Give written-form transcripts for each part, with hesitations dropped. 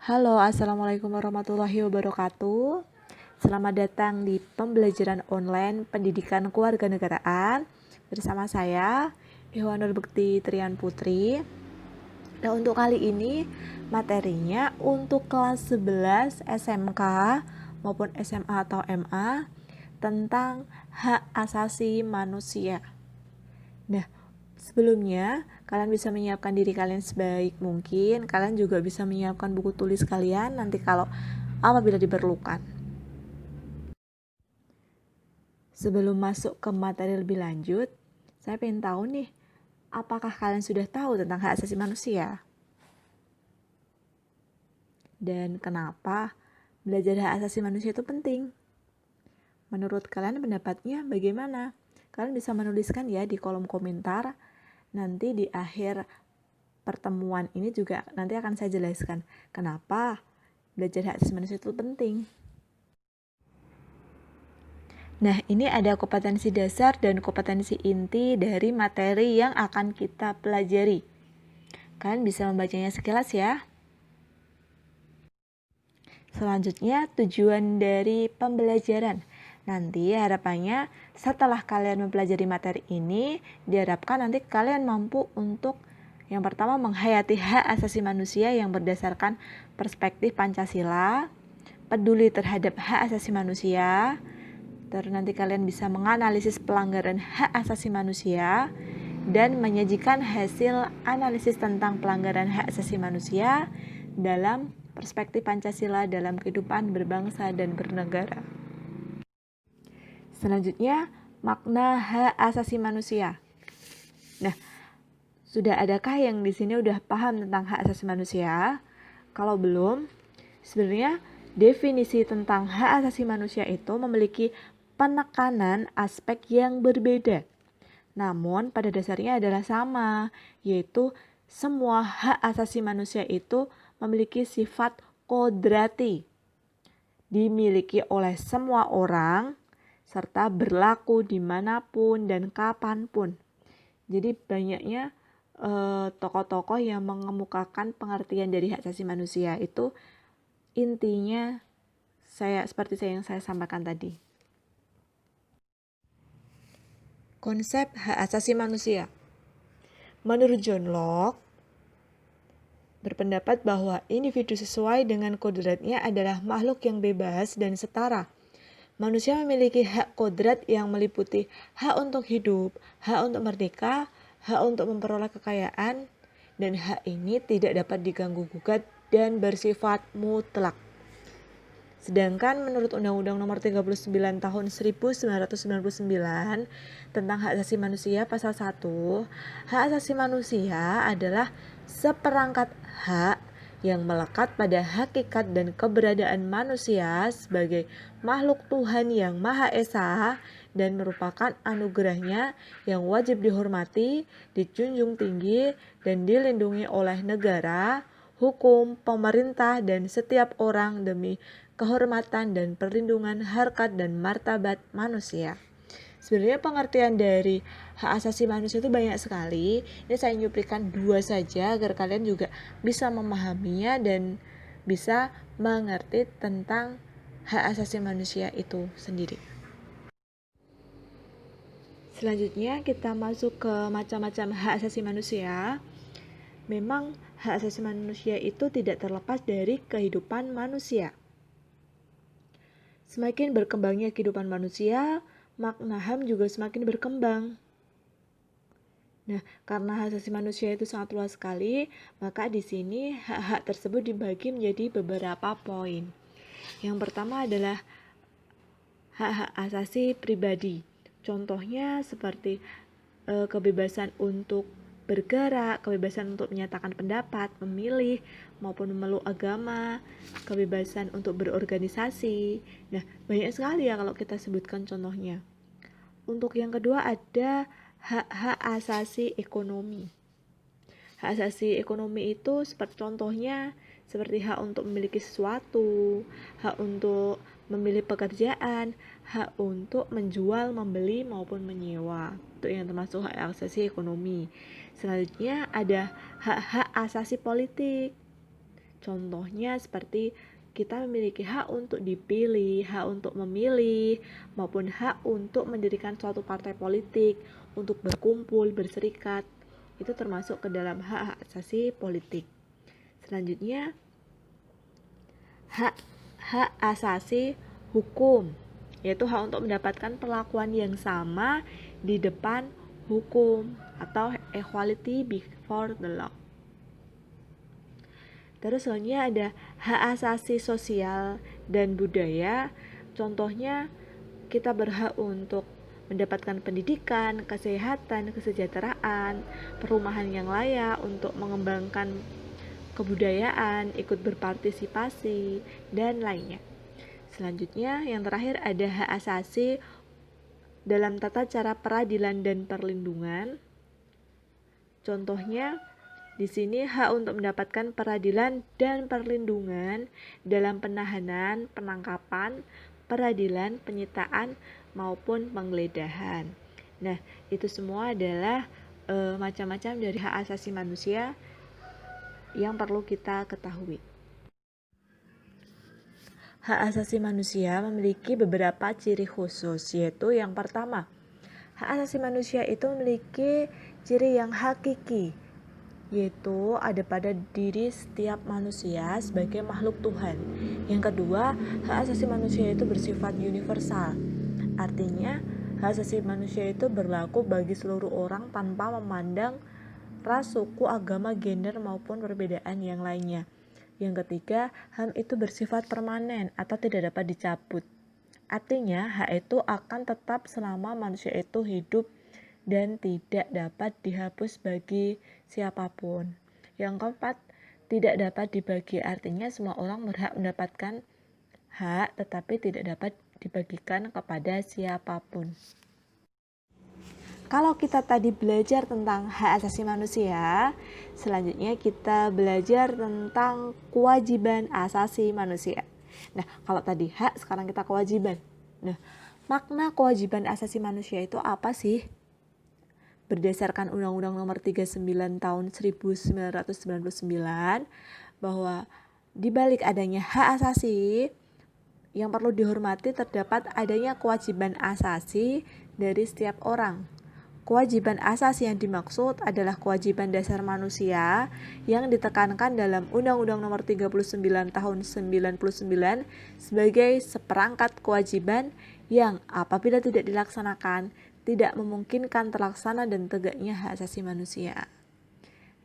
Halo, Assalamualaikum warahmatullahi wabarakatuh. Selamat datang di pembelajaran online pendidikan kewarganegaraan bersama saya, Ihwanul Bekti Trian Putri. Nah, untuk kali ini materinya untuk kelas 11 SMK maupun SMA atau MA tentang hak asasi manusia. Nah, sebelumnya, kalian bisa menyiapkan diri kalian sebaik mungkin. Kalian juga bisa menyiapkan buku tulis kalian nanti kalau apabila diperlukan. Sebelum masuk ke materi lebih lanjut, saya ingin tahu nih, apakah kalian sudah tahu tentang hak asasi manusia? Dan kenapa belajar hak asasi manusia itu penting? Menurut kalian pendapatnya bagaimana? Kalian bisa menuliskan ya di kolom komentar. Nanti di akhir pertemuan ini juga nanti akan saya jelaskan kenapa belajar hak asasi manusia itu penting. Nah, ini ada kompetensi dasar dan kompetensi inti dari materi yang akan kita pelajari. Kalian bisa membacanya sekilas ya. Selanjutnya, tujuan dari pembelajaran. Nanti harapannya setelah kalian mempelajari materi ini, diharapkan nanti kalian mampu untuk yang pertama menghayati hak asasi manusia yang berdasarkan perspektif Pancasila, peduli terhadap hak asasi manusia, terus nanti kalian bisa menganalisis pelanggaran hak asasi manusia dan menyajikan hasil analisis tentang pelanggaran hak asasi manusia dalam perspektif Pancasila dalam kehidupan berbangsa dan bernegara. Selanjutnya, makna hak asasi manusia. Nah, sudah adakah yang di sini udah paham tentang hak asasi manusia? Kalau belum, sebenarnya definisi tentang hak asasi manusia itu memiliki penekanan aspek yang berbeda. Namun pada dasarnya adalah sama, yaitu semua hak asasi manusia itu memiliki sifat kodrati, dimiliki oleh semua orang, serta berlaku dimanapun dan kapanpun. Jadi banyaknya tokoh-tokoh yang mengemukakan pengertian dari hak asasi manusia itu intinya seperti yang saya sampaikan tadi. Konsep hak asasi manusia. Menurut John Locke, berpendapat bahwa individu sesuai dengan kodratnya adalah makhluk yang bebas dan setara. Manusia memiliki hak kodrat yang meliputi hak untuk hidup, hak untuk merdeka, hak untuk memperoleh kekayaan, dan hak ini tidak dapat diganggu-gugat dan bersifat mutlak. Sedangkan menurut Undang-Undang Nomor 39 Tahun 1999 tentang Hak Asasi Manusia Pasal 1, hak asasi manusia adalah seperangkat hak yang melekat pada hakikat dan keberadaan manusia sebagai makhluk Tuhan yang Maha Esa dan merupakan anugerahnya yang wajib dihormati, dijunjung tinggi, dan dilindungi oleh negara, hukum, pemerintah, dan setiap orang demi kehormatan dan perlindungan harkat dan martabat manusia. Sebenarnya pengertian dari hak asasi manusia itu banyak sekali. Ini saya nyuplikan 2 saja agar kalian juga bisa memahaminya dan bisa mengerti tentang hak asasi manusia itu sendiri. Selanjutnya kita masuk ke macam-macam hak asasi manusia. Memang hak asasi manusia itu tidak terlepas dari kehidupan manusia. Semakin berkembangnya kehidupan manusia, makna HAM juga semakin berkembang. Nah, karena hak asasi manusia itu sangat luas sekali, maka di sini hak-hak tersebut dibagi menjadi beberapa poin. Yang pertama adalah hak-hak asasi pribadi. Contohnya seperti kebebasan untuk bergerak, kebebasan untuk menyatakan pendapat, memilih, maupun memeluk agama, kebebasan untuk berorganisasi. Nah, banyak sekali ya kalau kita sebutkan contohnya. Untuk yang kedua ada hak-hak asasi ekonomi. Hak asasi ekonomi itu seperti contohnya seperti hak untuk memiliki sesuatu, hak untuk memilih pekerjaan, hak untuk menjual, membeli maupun menyewa. Itu yang termasuk hak asasi ekonomi. Selanjutnya ada hak-hak asasi politik. Contohnya seperti kita memiliki hak untuk dipilih, hak untuk memilih, maupun hak untuk mendirikan suatu partai politik, untuk berkumpul, berserikat. Itu termasuk ke dalam hak asasi politik. Selanjutnya, hak asasi hukum, yaitu hak untuk mendapatkan perlakuan yang sama di depan hukum atau equality before the law. Terus selanjutnya ada hak asasi sosial dan budaya. Contohnya kita berhak untuk mendapatkan pendidikan, kesehatan, kesejahteraan, perumahan yang layak, untuk mengembangkan kebudayaan, ikut berpartisipasi, dan lainnya. Selanjutnya yang terakhir ada hak asasi dalam tata cara peradilan dan perlindungan. Contohnya di sini hak untuk mendapatkan peradilan dan perlindungan dalam penahanan, penangkapan, peradilan, penyitaan, maupun penggeledahan. Nah, itu semua adalah macam-macam dari hak asasi manusia yang perlu kita ketahui. Hak asasi manusia memiliki beberapa ciri khusus, yaitu yang pertama, hak asasi manusia itu memiliki ciri yang hakiki, yaitu ada pada diri setiap manusia sebagai makhluk Tuhan. Yang kedua, hak asasi manusia itu bersifat universal. Artinya, hak asasi manusia itu berlaku bagi seluruh orang tanpa memandang ras, suku, agama, gender, maupun perbedaan yang lainnya. Yang ketiga, HAM itu bersifat permanen atau tidak dapat dicabut. Artinya, hak itu akan tetap selama manusia itu hidup dan tidak dapat dihapus bagi siapapun. Yang keempat, tidak dapat dibagi, artinya semua orang berhak mendapatkan hak tetapi tidak dapat dibagikan kepada siapapun. Kalau kita tadi belajar tentang hak asasi manusia, selanjutnya kita belajar tentang kewajiban asasi manusia. Nah, kalau tadi hak, sekarang kita kewajiban. Nah, makna kewajiban asasi manusia itu apa sih? Berdasarkan Undang-Undang Nomor 39 Tahun 1999, bahwa di balik adanya hak asasi yang perlu dihormati terdapat adanya kewajiban asasi dari setiap orang. Kewajiban asasi yang dimaksud adalah kewajiban dasar manusia yang ditekankan dalam Undang-Undang Nomor 39 Tahun 1999 sebagai seperangkat kewajiban yang apabila tidak dilaksanakan tidak memungkinkan terlaksana dan tegaknya hak asasi manusia.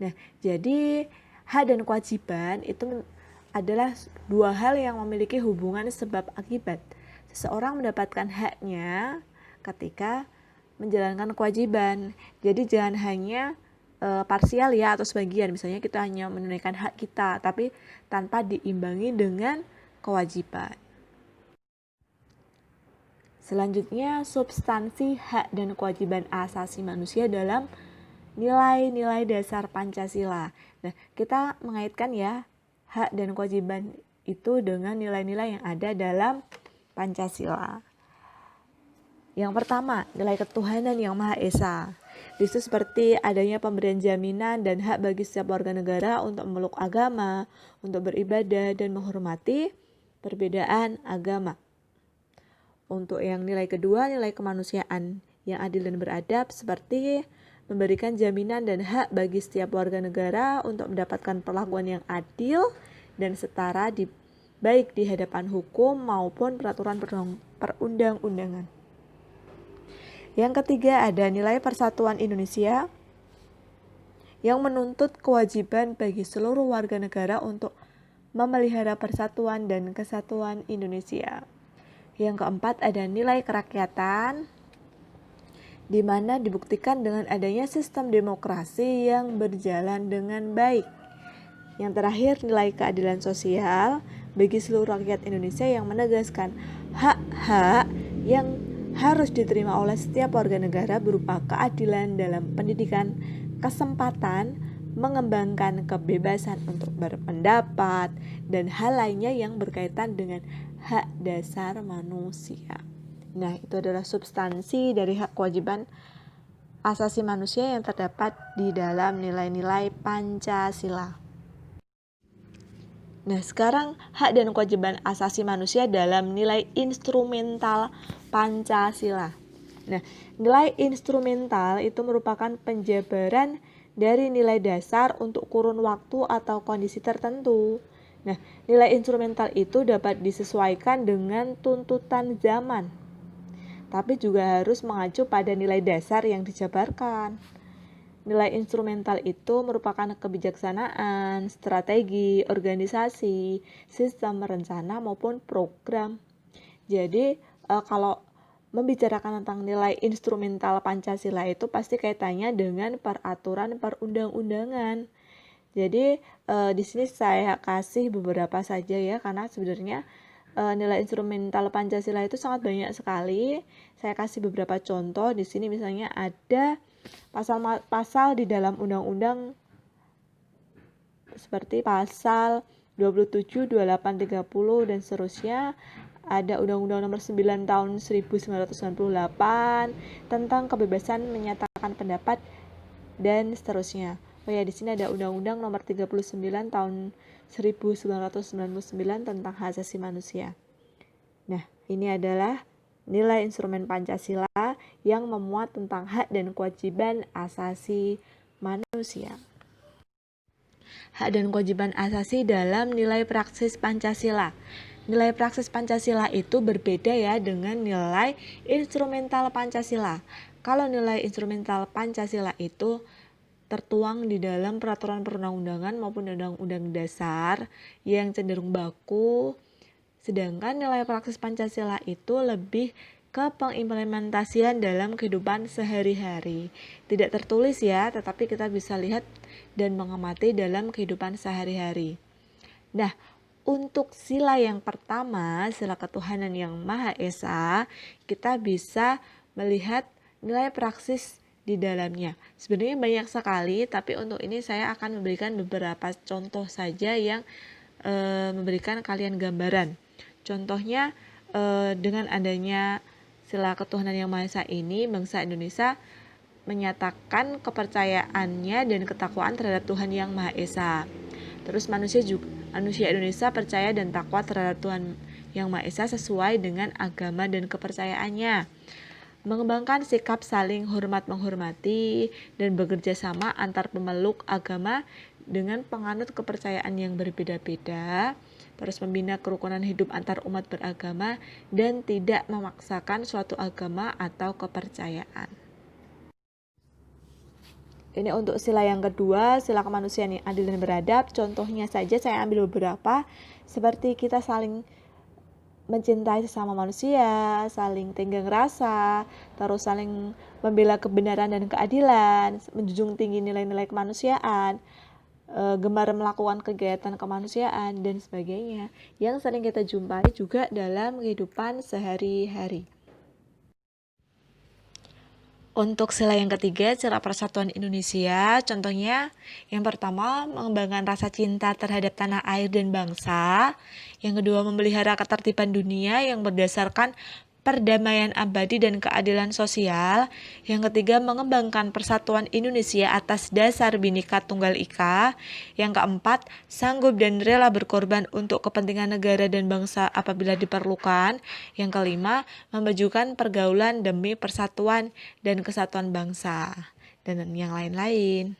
Nah, jadi hak dan kewajiban itu adalah dua hal yang memiliki hubungan sebab akibat. Seseorang mendapatkan haknya ketika menjalankan kewajiban. Jadi jangan hanya parsial ya atau sebagian. Misalnya kita hanya menunaikan hak kita tapi tanpa diimbangi dengan kewajiban. Selanjutnya, substansi hak dan kewajiban asasi manusia dalam nilai-nilai dasar Pancasila. Nah, kita mengaitkan ya hak dan kewajiban itu dengan nilai-nilai yang ada dalam Pancasila. Yang pertama, nilai ketuhanan yang Maha Esa. Itu seperti adanya pemberian jaminan dan hak bagi setiap warga negara untuk memeluk agama, untuk beribadah dan menghormati perbedaan agama. Untuk yang nilai kedua, nilai kemanusiaan yang adil dan beradab, seperti memberikan jaminan dan hak bagi setiap warga negara untuk mendapatkan perlakuan yang adil dan setara baik di hadapan hukum maupun peraturan perundang-undangan. Yang ketiga ada nilai persatuan Indonesia yang menuntut kewajiban bagi seluruh warga negara untuk memelihara persatuan dan kesatuan Indonesia. Yang keempat ada nilai kerakyatan, di mana dibuktikan dengan adanya sistem demokrasi yang berjalan dengan baik. Yang terakhir nilai keadilan sosial bagi seluruh rakyat Indonesia yang menegaskan hak-hak yang harus diterima oleh setiap warga negara berupa keadilan dalam pendidikan, kesempatan, mengembangkan kebebasan untuk berpendapat, dan hal lainnya yang berkaitan dengan hak dasar manusia. Nah, itu adalah substansi dari hak kewajiban asasi manusia yang terdapat di dalam nilai-nilai Pancasila. Nah, sekarang hak dan kewajiban asasi manusia dalam nilai instrumental Pancasila. Nah, nilai instrumental itu merupakan penjabaran dari nilai dasar untuk kurun waktu atau kondisi tertentu. Nah, nilai instrumental itu dapat disesuaikan dengan tuntutan zaman, tapi juga harus mengacu pada nilai dasar yang dijabarkan. Nilai instrumental itu merupakan kebijaksanaan, strategi, organisasi, sistem rencana maupun program. Jadi kalau membicarakan tentang nilai instrumental Pancasila itu pasti kaitannya dengan peraturan perundang-undangan. Jadi di sini saya kasih beberapa saja ya, karena sebenarnya nilai instrumental Pancasila itu sangat banyak sekali. Saya kasih beberapa contoh. Di sini misalnya ada pasal di dalam undang-undang seperti pasal 27, 28, 30 dan seterusnya. Ada Undang-Undang Nomor 9 Tahun 1998 tentang kebebasan menyatakan pendapat dan seterusnya. Oh ya, di sini ada Undang-Undang Nomor 39 Tahun 1999 tentang hak asasi manusia. Nah, ini adalah nilai instrumen Pancasila yang memuat tentang hak dan kewajiban asasi manusia. Hak dan kewajiban asasi dalam nilai praksis Pancasila. Nilai praksis Pancasila itu berbeda ya dengan nilai instrumental Pancasila. Kalau nilai instrumental Pancasila itu tertuang di dalam peraturan perundang-undangan maupun undang-undang dasar yang cenderung baku, sedangkan nilai praksis Pancasila itu lebih ke pengimplementasian dalam kehidupan sehari-hari. Tidak tertulis ya, tetapi kita bisa lihat dan mengamati dalam kehidupan sehari-hari. Nah, untuk sila yang pertama, sila ketuhanan yang Maha Esa, kita bisa melihat nilai praksis di dalamnya. Sebenarnya banyak sekali, tapi untuk ini saya akan memberikan beberapa contoh saja yang memberikan kalian gambaran. Contohnya dengan adanya sila ketuhanan yang Maha Esa ini, bangsa Indonesia menyatakan kepercayaannya dan ketakwaan terhadap Tuhan yang Maha Esa. Terus manusia Indonesia percaya dan takwa terhadap Tuhan yang Maha Esa sesuai dengan agama dan kepercayaannya. Mengembangkan sikap saling hormat menghormati dan bekerja sama antar pemeluk agama dengan penganut kepercayaan yang berbeda-beda. Terus membina kerukunan hidup antar umat beragama dan tidak memaksakan suatu agama atau kepercayaan. Ini untuk sila yang kedua, sila kemanusiaan yang adil dan beradab. Contohnya saja saya ambil beberapa, seperti kita saling mencintai sesama manusia, saling tenggang rasa, terus saling membela kebenaran dan keadilan, menjunjung tinggi nilai-nilai kemanusiaan, gemar melakukan kegiatan kemanusiaan, dan sebagainya, yang sering kita jumpai juga dalam kehidupan sehari-hari. Untuk sila yang ketiga, sila persatuan Indonesia, contohnya yang pertama mengembangkan rasa cinta terhadap tanah air dan bangsa. Yang kedua, memelihara ketertiban dunia yang berdasarkan perdamaian abadi dan keadilan sosial. Yang ketiga, mengembangkan persatuan Indonesia atas dasar Bhinneka Tunggal Ika. Yang keempat, sanggup dan rela berkorban untuk kepentingan negara dan bangsa apabila diperlukan. Yang kelima, memajukan pergaulan demi persatuan dan kesatuan bangsa, dan yang lain-lain.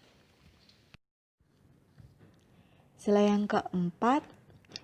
Sila yang keempat,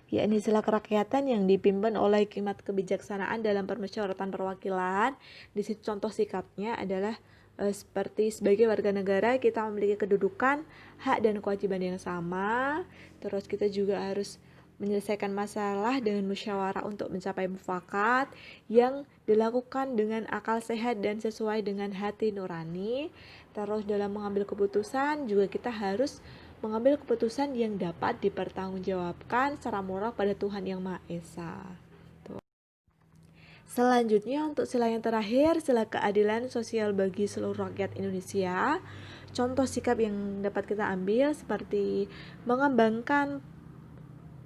yakni sila kerakyatan yang dipimpin oleh hikmat kebijaksanaan dalam permusyawaratan perwakilan. Di situ contoh sikapnya adalah seperti sebagai warga negara kita memiliki kedudukan, hak dan kewajiban yang sama. Terus kita juga harus menyelesaikan masalah dengan musyawarah untuk mencapai mufakat yang dilakukan dengan akal sehat dan sesuai dengan hati nurani. Terus dalam mengambil keputusan juga kita harus mengambil keputusan yang dapat dipertanggungjawabkan secara moral pada Tuhan yang Maha Esa. Selanjutnya untuk sila yang terakhir, sila keadilan sosial bagi seluruh rakyat Indonesia. Contoh sikap yang dapat kita ambil seperti mengembangkan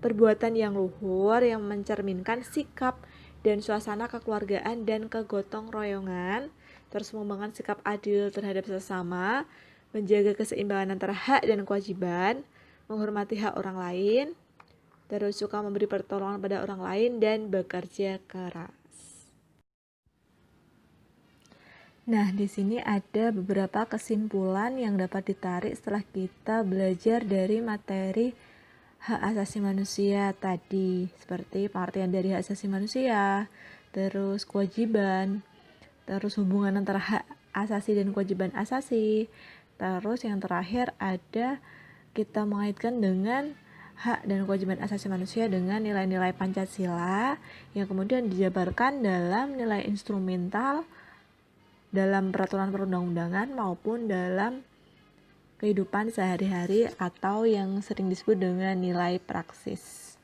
perbuatan yang luhur yang mencerminkan sikap dan suasana kekeluargaan dan kegotong royongan. Terus mengembangkan sikap adil terhadap sesama, menjaga keseimbangan antara hak dan kewajiban, menghormati hak orang lain, terus suka memberi pertolongan pada orang lain, dan bekerja keras. Nah, di sini ada beberapa kesimpulan yang dapat ditarik setelah kita belajar dari materi hak asasi manusia tadi, seperti pengertian dari hak asasi manusia, terus kewajiban, terus hubungan antara hak asasi dan kewajiban asasi, terus yang terakhir ada kita mengaitkan dengan hak dan kewajiban asasi manusia dengan nilai-nilai Pancasila yang kemudian dijabarkan dalam nilai instrumental dalam peraturan perundang-undangan maupun dalam kehidupan sehari-hari atau yang sering disebut dengan nilai praksis.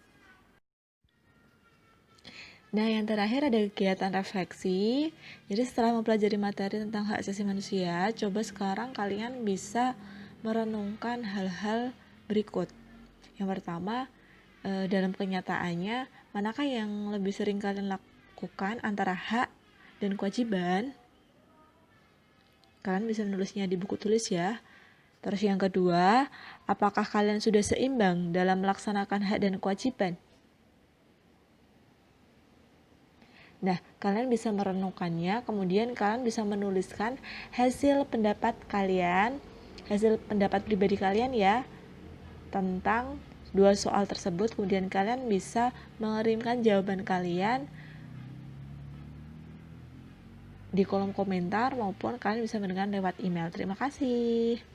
Nah, yang terakhir ada kegiatan refleksi. Jadi setelah mempelajari materi tentang hak asasi manusia, coba sekarang kalian bisa merenungkan hal-hal berikut. Yang pertama, dalam kenyataannya, manakah yang lebih sering kalian lakukan antara hak dan kewajiban? Kalian bisa menulisnya di buku tulis ya. Terus yang kedua, apakah kalian sudah seimbang dalam melaksanakan hak dan kewajiban? Nah, kalian bisa merenungkannya, kemudian kalian bisa menuliskan hasil pendapat kalian, hasil pendapat pribadi kalian ya, tentang dua soal tersebut. Kemudian kalian bisa mengirimkan jawaban kalian di kolom komentar maupun kalian bisa mendengar lewat email. Terima kasih.